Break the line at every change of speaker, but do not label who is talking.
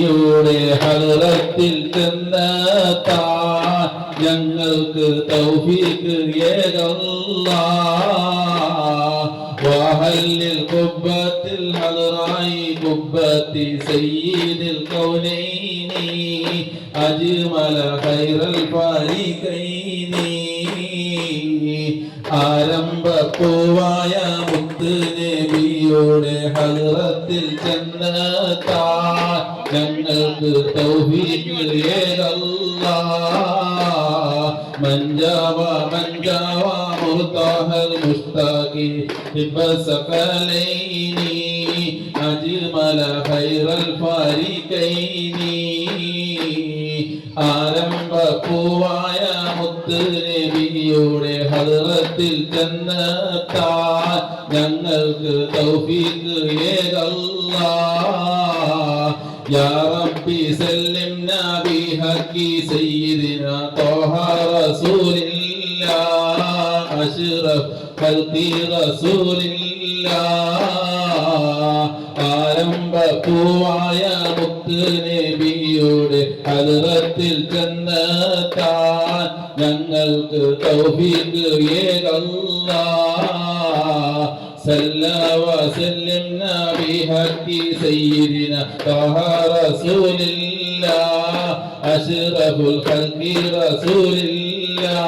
യുടെ ഹദ്റത്തിൽ ചെന്നെത്താൻ ഞങ്ങൾക്ക് തൗഫീഖ് ഏകല്ലാഹ്. വഹല്ലിൽ ഖുബ്ബത്തിൽ ഹദ്റായി ഖുബ്ബത്തി സയ്യിദിൽ കൗനൈനി അജ്മല ഖൈറൽ ഫരീഖൈനി. ആരംഭപ്പൂവായ മുത്ത് നബിയുടെ ഹദ്റത്തിൽ ചെന്നെത്താൻ ഞങ്ങൾക്ക് തൗഫീഖ് ഏകല്ലാഹ്. മൻജാവ മുർതഹൽ മുസ്താഖി ബസഖലൈനി അജ്മല ഖൈറൽ ഫരീഖൈനി. ആരംഭപ്പൂവായ മുത്ത് നബിയുടെ ഹദ്റത്തിൽ ചെന്നെത്താൻ ഞങ്ങൾക്ക് തൗഫീഖ് ഏകല്ലാഹ്. യാ റബ്ബി സല്ലിംനാ ബിഹഖി സയ്യിദിനാ ത്വഹ റസൂലില്ലാഹ് അശ്റഫ് ഖൽഖി റസൂലില്ലാഹ്. ആരംഭപ്പൂവായ മുത്ത് നബിയുടെ ഹദ്റത്തിൽ ചെന്നെത്താൻ ഞങ്ങൾക്ക് തൗഫീഖ് ഏകല്ലാഹ്. സല്ല വസല്ലിംനാ ബിഹഖി സയ്യിദിനാ ത്വഹ റസൂലില്ലാഹ് അശ്റഫുൽ ഖൽഖി റസൂലില്ലാഹ്.